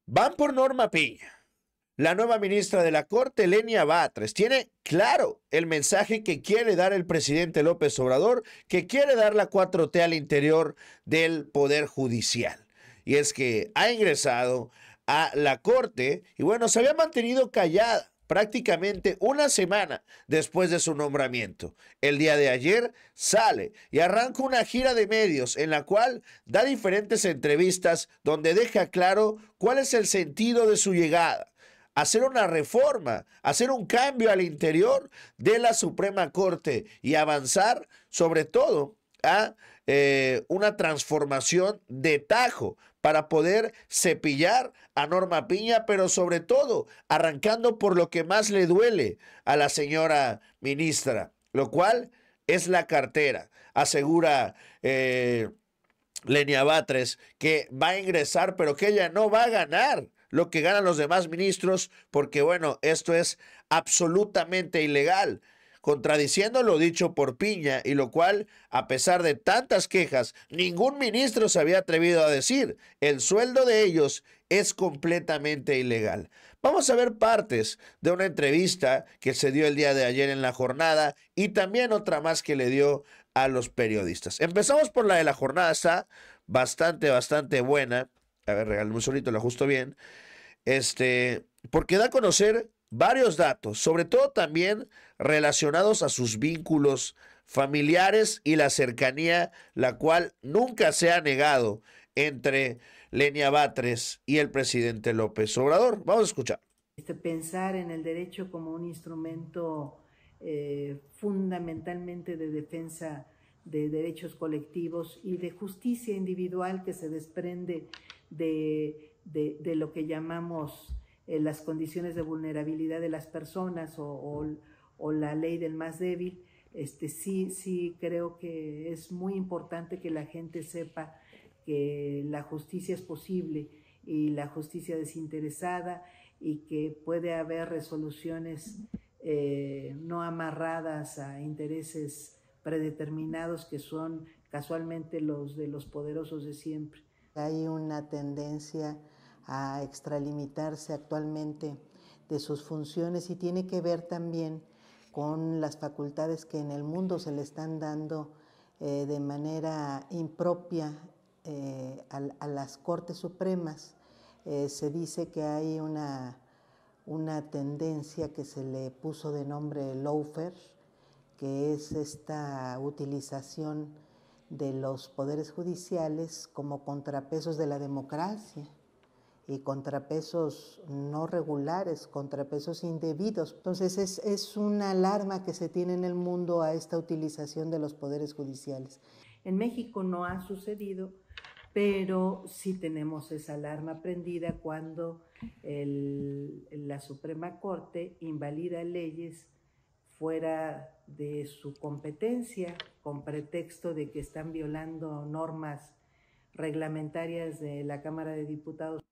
Van por Norma Piña. La nueva ministra de la Corte, Lenia Batres, tiene claro el mensaje que quiere dar el presidente López Obrador, que quiere dar la 4T al interior del Poder Judicial. Y es que ha ingresado a la Corte y bueno, se había mantenido callada prácticamente una semana después de su nombramiento. El día de ayer sale y arranca una gira de medios en la cual da diferentes entrevistas donde deja claro cuál es el sentido de su llegada: hacer una reforma, hacer un cambio al interior de la Suprema Corte y avanzar sobre todo a una transformación de tajo para poder cepillar a Norma Piña, pero sobre todo arrancando por lo que más le duele a la señora ministra, lo cual es la cartera. Asegura Lenia Batres que va a ingresar, pero que ella no va a ganar lo que ganan los demás ministros, porque bueno, esto es absolutamente ilegal, contradiciendo lo dicho por Piña, y lo cual, a pesar de tantas quejas, ningún ministro se había atrevido a decir: el sueldo de ellos es completamente ilegal. Vamos a ver partes de una entrevista que se dio el día de ayer en La Jornada y también otra más que le dio a los periodistas. Empezamos por la de La Jornada, está bastante buena. A ver, regálame un solito, lo ajusto bien. Porque da a conocer varios datos, sobre todo también relacionados a sus vínculos familiares y la cercanía, la cual nunca se ha negado entre Lenia Batres y el presidente López Obrador. Vamos a escuchar. Pensar en el derecho como un instrumento fundamentalmente de defensa de derechos colectivos y de justicia individual que se desprende de lo que llamamos las condiciones de vulnerabilidad de las personas o la ley del más débil. Sí creo que es muy importante que la gente sepa que la justicia es posible y la justicia desinteresada, y que puede haber resoluciones no amarradas a intereses predeterminados que son casualmente los de los poderosos de siempre. Hay una tendencia a extralimitarse actualmente de sus funciones y tiene que ver también con las facultades que en el mundo se le están dando de manera impropia a las Cortes Supremas. Se dice que hay una tendencia que se le puso de nombre lawfare, que es esta utilización de los poderes judiciales como contrapesos de la democracia y contrapesos no regulares, contrapesos indebidos. Entonces es una alarma que se tiene en el mundo a esta utilización de los poderes judiciales. En México no ha sucedido, pero sí tenemos esa alarma prendida cuando la Suprema Corte invalida leyes fuera de su competencia con pretexto de que están violando normas reglamentarias de la Cámara de Diputados.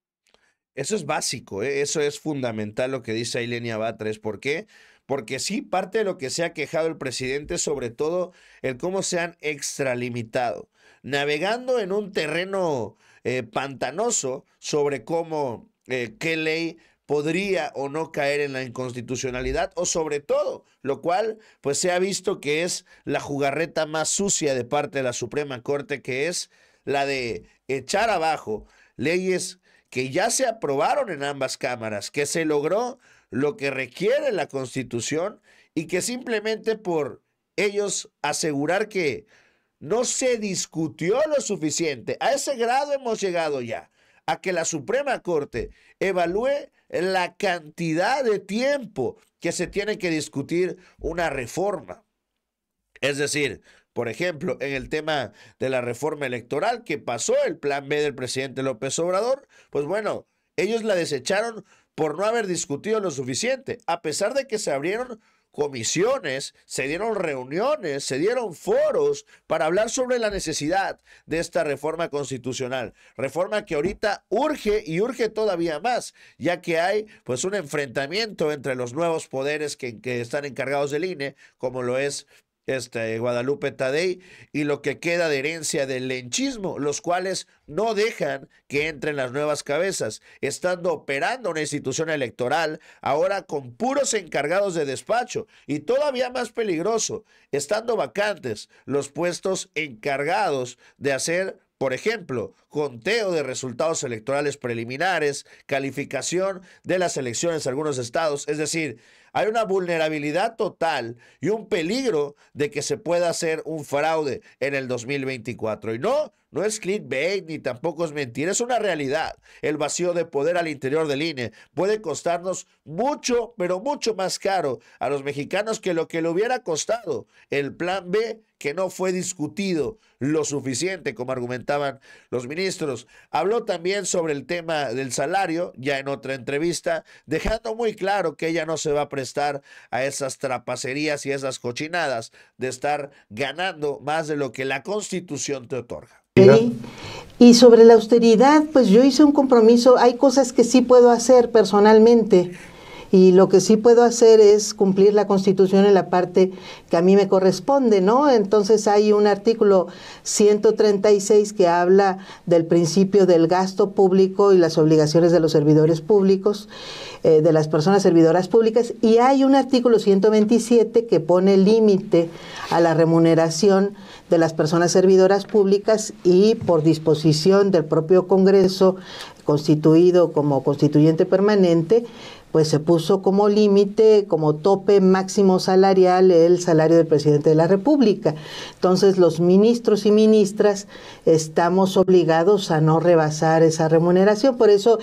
Eso es básico, eso es fundamental lo que dice Lenia Batres. ¿Por qué? Porque sí, parte de lo que se ha quejado el presidente, sobre todo el cómo se han extralimitado, navegando en un terreno pantanoso sobre cómo, qué ley podría o no caer en la inconstitucionalidad, o sobre todo, lo cual pues se ha visto que es la jugarreta más sucia de parte de la Suprema Corte, que es la de echar abajo leyes que ya se aprobaron en ambas cámaras, que se logró lo que requiere la Constitución, y que simplemente por ellos asegurar que no se discutió lo suficiente, a ese grado hemos llegado ya, a que la Suprema Corte evalúe la cantidad de tiempo que se tiene que discutir una reforma. Es decir, por ejemplo, en el tema de la reforma electoral que pasó el plan B del presidente López Obrador, pues bueno, ellos la desecharon por no haber discutido lo suficiente, a pesar de que se abrieron comisiones, se dieron reuniones, se dieron foros para hablar sobre la necesidad de esta reforma constitucional, reforma que ahorita urge y urge todavía más, ya que hay pues un enfrentamiento entre los nuevos poderes que están encargados del INE, como lo es Guadalupe Tadei, y lo que queda de herencia del lenchismo, los cuales no dejan que entren las nuevas cabezas, estando operando una institución electoral ahora con puros encargados de despacho, y todavía más peligroso, estando vacantes los puestos encargados de hacer, por ejemplo, conteo de resultados electorales preliminares, calificación de las elecciones en algunos estados. Es decir, hay una vulnerabilidad total y un peligro de que se pueda hacer un fraude en el 2024. Y no es clickbait ni tampoco es mentira, es una realidad. El vacío de poder al interior del INE puede costarnos mucho, pero mucho más caro a los mexicanos que lo que le hubiera costado el plan B, que no fue discutido lo suficiente, como argumentaban los ministros. Habló también sobre el tema del salario, ya en otra entrevista, dejando muy claro que ella no se va a prestar a esas trapacerías y esas cochinadas de estar ganando más de lo que la Constitución te otorga. Sí. Y sobre la austeridad, pues yo hice un compromiso. Hay cosas que sí puedo hacer personalmente, y lo que sí puedo hacer es cumplir la Constitución en la parte que a mí me corresponde, ¿no? Entonces hay un artículo 136 que habla del principio del gasto público y las obligaciones de los servidores públicos, de las personas servidoras públicas, y hay un artículo 127 que pone límite a la remuneración de las personas servidoras públicas, y por disposición del propio Congreso, constituido como constituyente permanente, pues se puso como límite, como tope máximo salarial, el salario del presidente de la República. Entonces los ministros y ministras estamos obligados a no rebasar esa remuneración. Por eso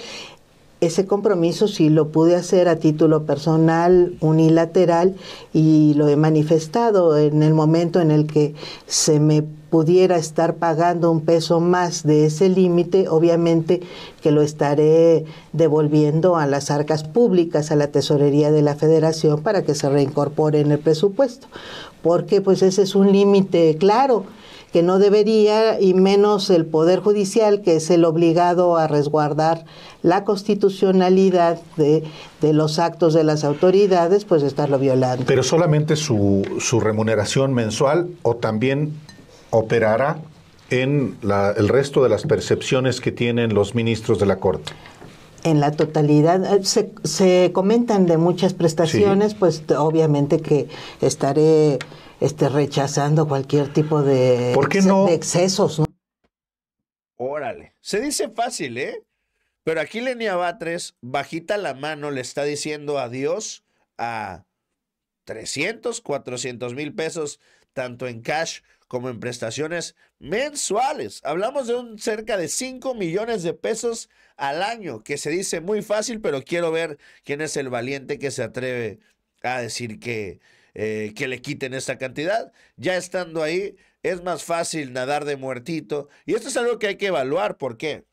ese compromiso sí lo pude hacer a título personal, unilateral, y lo he manifestado. En el momento en el que se me pudiera estar pagando un peso más de ese límite, obviamente que lo estaré devolviendo a las arcas públicas, a la tesorería de la Federación, para que se reincorpore en el presupuesto, porque pues ese es un límite claro que no debería, y menos el Poder Judicial, que es el obligado a resguardar la constitucionalidad de los actos de las autoridades, pues estarlo violando. ¿Pero solamente su remuneración mensual, o también operará en el resto de las percepciones que tienen los ministros de la Corte? En la totalidad, se comentan de muchas prestaciones, sí. Pues obviamente que estaré rechazando cualquier tipo de, ¿por qué no? De excesos, ¿no? Órale, se dice fácil, ¿eh? Pero aquí Lenia Batres, bajita la mano, le está diciendo adiós a 300, 400 mil pesos, tanto en cash como en prestaciones mensuales. Hablamos de cerca de 5 millones de pesos al año, que se dice muy fácil, pero quiero ver quién es el valiente que se atreve a decir que le quiten esta cantidad. Ya estando ahí, es más fácil nadar de muertito. Y esto es algo que hay que evaluar. ¿Por qué?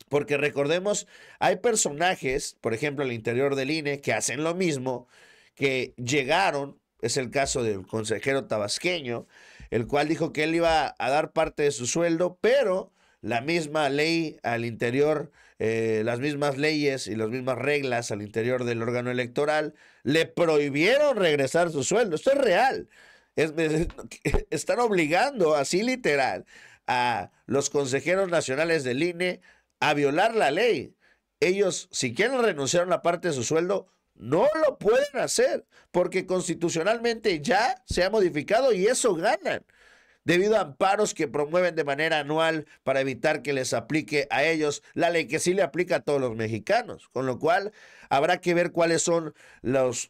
Porque recordemos, hay personajes, por ejemplo, al interior del INE, que hacen lo mismo, que llegaron, es el caso del consejero tabasqueño, el cual dijo que él iba a dar parte de su sueldo, pero la misma ley al interior, las mismas leyes y las mismas reglas al interior del órgano electoral le prohibieron regresar su sueldo. Esto es real. Están obligando, así literal, a los consejeros nacionales del INE a violar la ley. Ellos, si quieren renunciar a una parte de su sueldo, no lo pueden hacer, porque constitucionalmente ya se ha modificado y eso ganan, debido a amparos que promueven de manera anual para evitar que les aplique a ellos la ley que sí le aplica a todos los mexicanos. Con lo cual, habrá que ver cuáles son los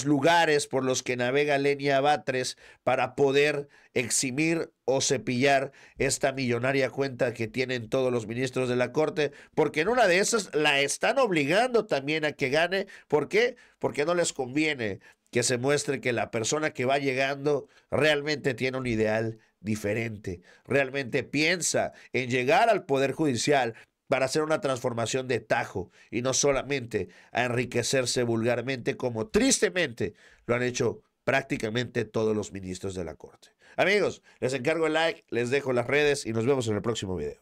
lugares por los que navega Lenia Batres para poder eximir o cepillar esta millonaria cuenta que tienen todos los ministros de la Corte, porque en una de esas la están obligando también a que gane. ¿Por qué? Porque no les conviene que se muestre que la persona que va llegando realmente tiene un ideal diferente, realmente piensa en llegar al Poder Judicial para hacer una transformación de tajo y no solamente a enriquecerse vulgarmente, como tristemente lo han hecho prácticamente todos los ministros de la Corte. Amigos, les encargo el like, les dejo las redes y nos vemos en el próximo video.